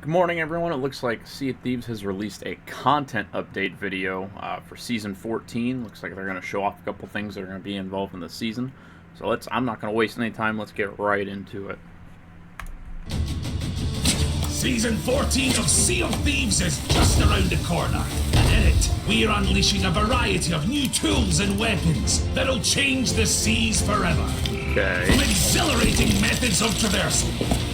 Good morning, everyone. It looks like Sea of Thieves has released a content update video for Season 14. Looks like they're going to show off a couple things that are going to be involved in the season. So I'm not going to waste any time. Let's get right into it. Season 14 of Sea of Thieves is just around the corner. And in it, we are unleashing a variety of new tools and weapons that'll change the seas forever. Okay. From exhilarating methods of traversal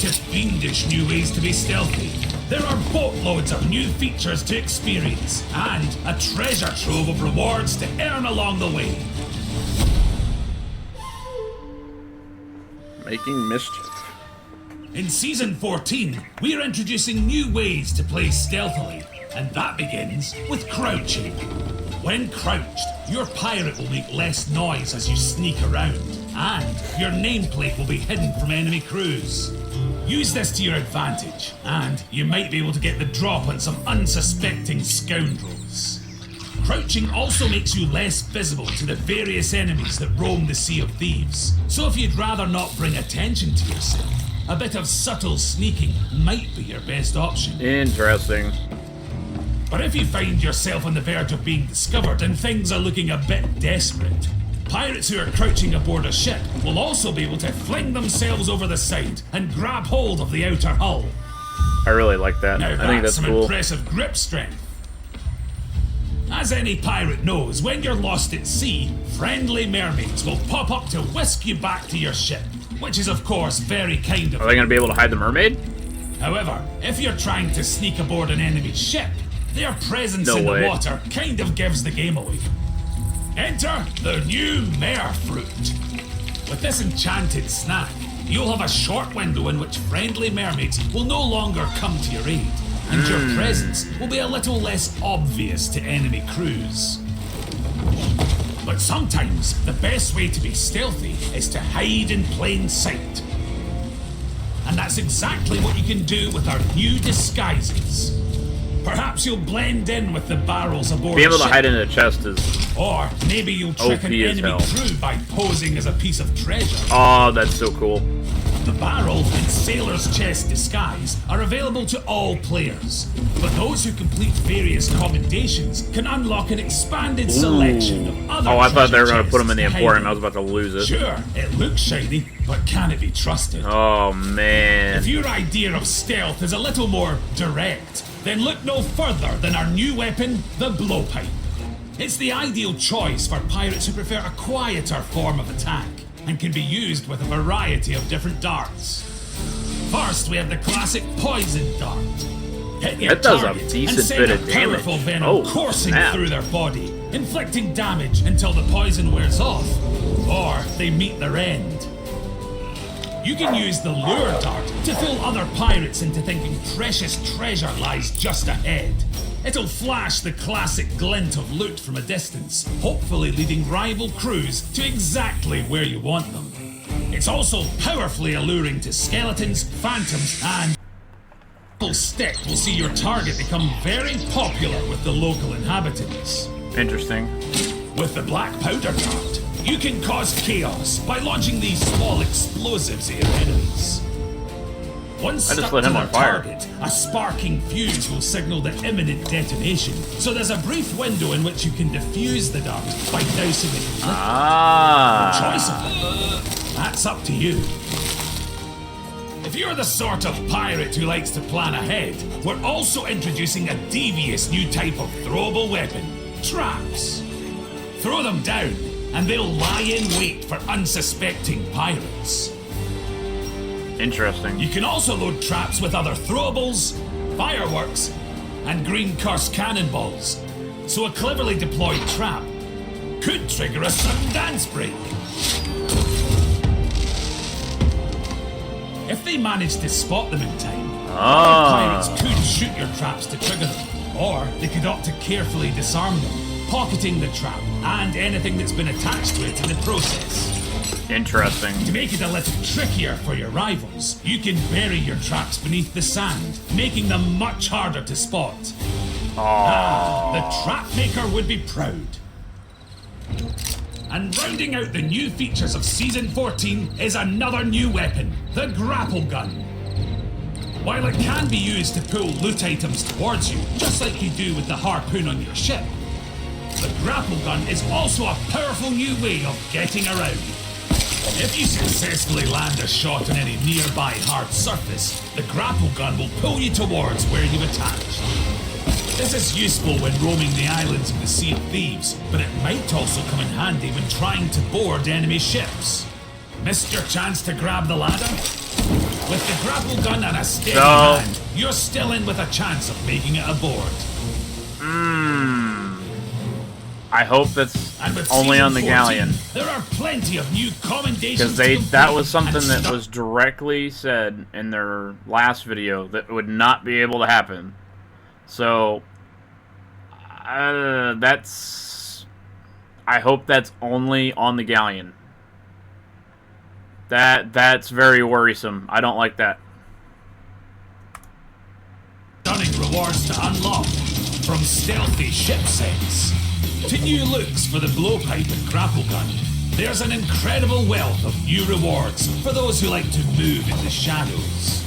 to fiendish new ways to be stealthy, there are boatloads of new features to experience and a treasure trove of rewards to earn along the way. Making mischief. In Season 14, we are introducing new ways to play stealthily, and that begins with crouching. When crouched, your pirate will make less noise as you sneak around, and your nameplate will be hidden from enemy crews. Use this to your advantage, and you might be able to get the drop on some unsuspecting scoundrels. Crouching also makes you less visible to the various enemies that roam the Sea of Thieves, so if you'd rather not bring attention to yourself, a bit of subtle sneaking might be your best option. Interesting. But if you find yourself on the verge of being discovered and things are looking a bit desperate, pirates who are crouching aboard a ship will also be able to fling themselves over the side and grab hold of the outer hull. I really like that. Now I think that's some cool. impressive grip strength. As any pirate knows, when you're lost at sea, friendly mermaids will pop up to whisk you back to your ship, which is of course very kind of Are they going to be able to hide the mermaid? However, if you're trying to sneak aboard an enemy ship, their presence No in way. the water kind of gives the game away. Enter the new Mare Fruit. With this enchanted snack, you'll have a short window in which friendly mermaids will no longer come to your aid, and your presence will be a little less obvious to enemy crews. But sometimes the best way to be stealthy is to hide in plain sight. And that's exactly what you can do with our new disguises. Perhaps you'll blend in with the barrels aboard Being able the to ship. hide in a chest is... Or maybe you'll trick an OP as enemy hell. crew by posing as a piece of treasure. Oh, that's so cool. The barrel and sailor's chest disguise are available to all players, but those who complete various commendations can unlock an expanded selection of other Oh, I thought they were going to treasure put them in the chests to Emporium. hide I was about to lose it. Sure, it looks shiny, but can it be trusted? Oh, man. If your idea of stealth is a little more direct, then look no further than our new weapon, the blowpipe. It's the ideal choice for pirates who prefer a quieter form of attack and can be used with a variety of different darts. First, we have the classic poison dart. Hit your That does a target and decent send bit a of damage. powerful venom Oh, coursing snap. through their body, inflicting damage until the poison wears off, or they meet their end. You can use the lure dart to fool other pirates into thinking precious treasure lies just ahead. It'll flash the classic glint of loot from a distance, hopefully leading rival crews to exactly where you want them. It's also powerfully alluring to skeletons, phantoms, and full stick will see your target become very popular with the local inhabitants. Interesting. With the black powder dart, you can cause chaos by launching these small explosives at your enemies. Once I just stuck lit to him their on fire. target, a sparking fuse will signal the imminent detonation. So there's a brief window in which you can defuse the dart by dousing it in liquid. Choice of it. That's up to you. If you're the sort of pirate who likes to plan ahead, we're also introducing a devious new type of throwable weapon, traps. Throw them down, and they'll lie in wait for unsuspecting pirates. Interesting. You can also load traps with other throwables, fireworks, and green curse cannonballs. So a cleverly deployed trap could trigger a sudden dance break. If they manage to spot them in time, other pirates could shoot your traps to trigger them, or they could opt to carefully disarm them, pocketing the trap and anything that's been attached to it in the process. Interesting. To make it a little trickier for your rivals, you can bury your traps beneath the sand, making them much harder to spot. The trap maker would be proud. And rounding out the new features of Season 14 is another new weapon, the grapple gun. While it can be used to pull loot items towards you, just like you do with the harpoon on your ship, the grapple gun is also a powerful new way of getting around. If you successfully land a shot on any nearby hard surface, the grapple gun will pull you towards where you've attached. This is useful when roaming the islands of the Sea of Thieves, but it might also come in handy when trying to board enemy ships. Missed your chance to grab the ladder? With the grapple gun and a steady hand, you're still in with a chance of making it aboard. I hope that's only on the galleon. There are plenty of new commendations. Because that was something that was directly said in their last video that would not be able to happen. So I hope that's only on the galleon. That's very worrisome. I don't like that. Stunning rewards to unlock, from stealthy ship sets to new looks for the blowpipe and grapple gun. There's an incredible wealth of new rewards for those who like to move in the shadows.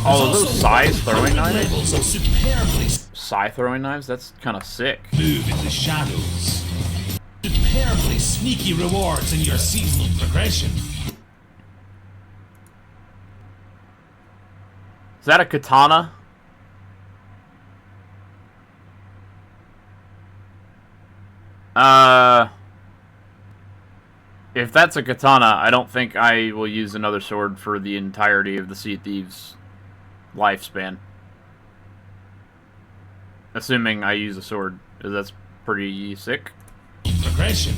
Oh, those scythe throwing knives? Levels of superbly Scythe throwing knives? That's kind of sick. Move in the shadows. Superbly sneaky rewards in your seasonal progression. Is that a katana? If that's a katana, I don't think I will use another sword for the entirety of the Sea of Thieves lifespan. Assuming I use a sword, because that's pretty sick. Progression.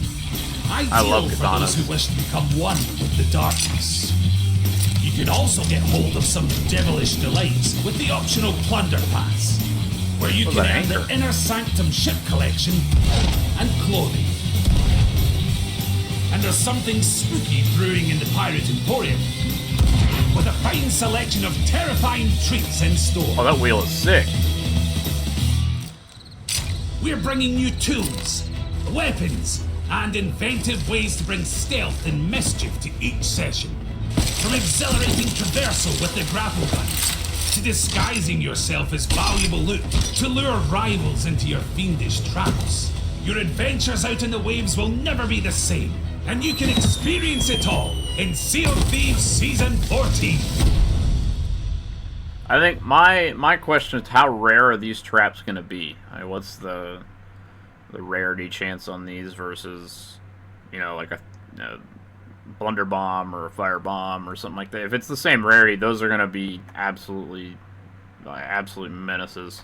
I love katanas. For those who wish to become one with the darkness. You can also get hold of some devilish delights with the optional Plunder Pass, where you can earn the Inner Sanctum ship collection and clothing. And there's something spooky brewing in the Pirate Emporium, with a fine selection of terrifying treats in store. Oh, that wheel is sick. We're bringing new tools, weapons, and inventive ways to bring stealth and mischief to each session. From exhilarating traversal with the grapple guns, to disguising yourself as valuable loot to lure rivals into your fiendish traps. Your adventures out in the waves will never be the same, and you can experience it all in Sea of Thieves Season 14. I think my question is, how rare are these traps going to be? I mean, what's the rarity chance on these versus, you know, like a blunder bomb or a fire bomb or something like that? If it's the same rarity, those are going to be absolute menaces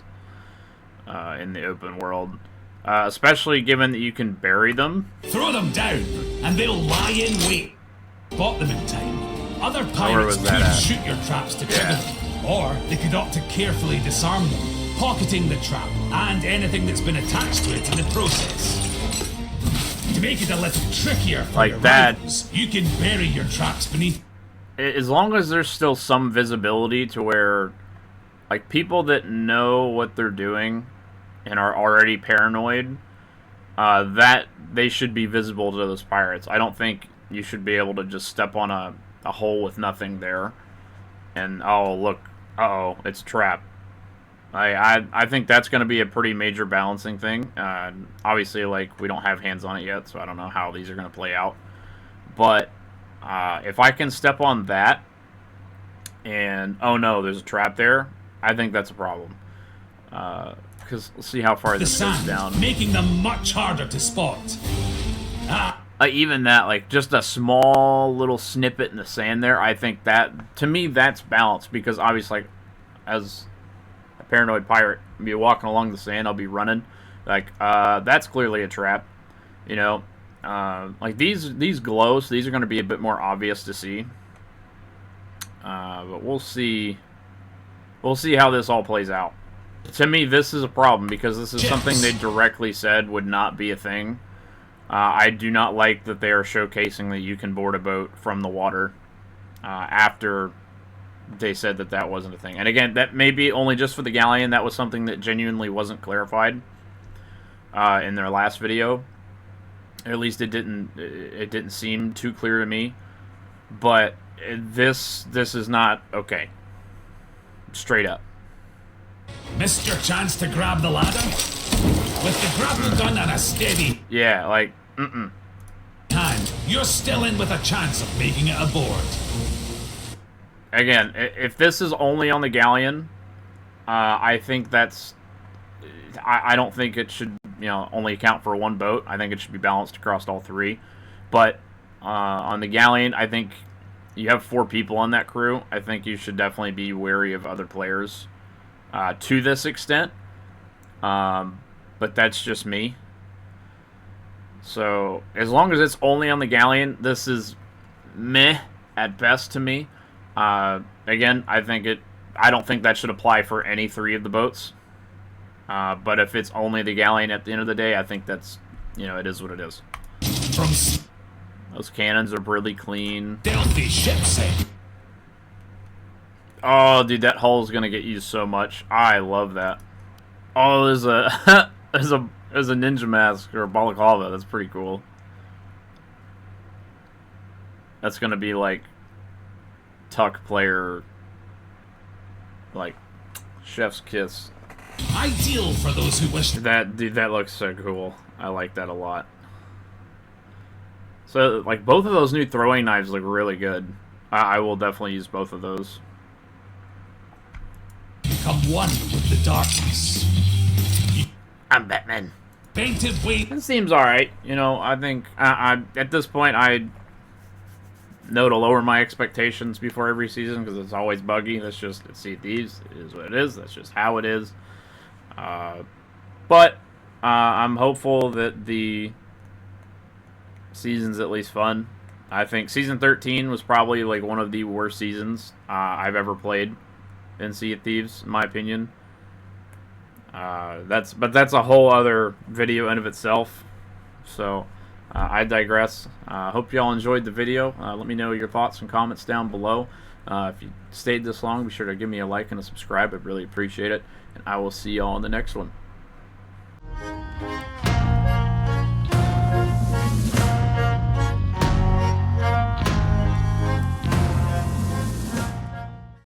in the open world. Especially given that you can bury them. Throw them down, and they'll lie in wait. Spot them in time. Other pirates could shoot your traps to trigger them, or they could opt to carefully disarm them, pocketing the trap and anything that's been attached to it in the process. To make it a little trickier for your rivals, you can bury your traps beneath. As long as there's still some visibility to where, like, people that know what they're doing and are already paranoid, that they should be visible to those pirates. I don't think you should be able to just step on a hole with nothing there and, oh, look, uh-oh, it's a trap. I think that's going to be a pretty major balancing thing. Obviously, like, we don't have hands on it yet, so I don't know how these are going to play out. But if I can step on that and, oh no, there's a trap there, I think that's a problem. Because we'll see how far this goes down. Making them much harder to spot. Even that, like, just a small little snippet in the sand there, I think that, to me, that's balanced. Because obviously, like, as a paranoid pirate, I'll be walking along the sand, I'll be running. Like, that's clearly a trap. You know, like, these glows, these are going to be a bit more obvious to see. But we'll see. We'll see how this all plays out. To me, this is a problem, because this is something they directly said would not be a thing. I do not like that they are showcasing that you can board a boat from the water after they said that that wasn't a thing. And again, that may be only just for the galleon. That was something that genuinely wasn't clarified in their last video. At least it didn't seem too clear to me. But this is not okay. straight up. Missed your chance to grab the ladder? With the grapple gun and a steady Yeah, like, hand, you're still in with a chance of making it aboard. Again, if this is only on the galleon, I think that's... I don't think it should, only account for one boat. I think it should be balanced across all three. But on the galleon, I think you have 4 people on that crew. I think you should definitely be wary of other players to this extent. But that's just me. So, as long as it's only on the galleon, this is meh at best to me. Again, I don't think that should apply for any 3 of the boats. But if it's only the galleon at the end of the day, I think that's, it is what it is. Those cannons are really clean. Stealthy ship set. Oh, dude, that hull is gonna get used so much. I love that. Oh, there's a there's a ninja mask or a balaclava. That's pretty cool. That's gonna be like Tuck player, like chef's kiss. Ideal for those who wish to... Dude, that looks so cool. I like that a lot. So, like, both of those new throwing knives look really good. I will definitely use both of those. Become one with the darkness. I'm Batman. Painted weight. It seems alright. I think, at this point, I know to lower my expectations before every season, because it's always buggy. That's just, Sea of Thieves. It is what it is. That's just how it is. But I'm hopeful that the season's at least fun. I think Season 13 was probably like one of the worst seasons I've ever played in Sea of Thieves, in my opinion. That's a whole other video in of itself. So I digress. Hope you all enjoyed the video. Let me know your thoughts and comments down below. If you stayed this long, be sure to give me a like and a subscribe. I'd really appreciate it. And I will see you all in the next one.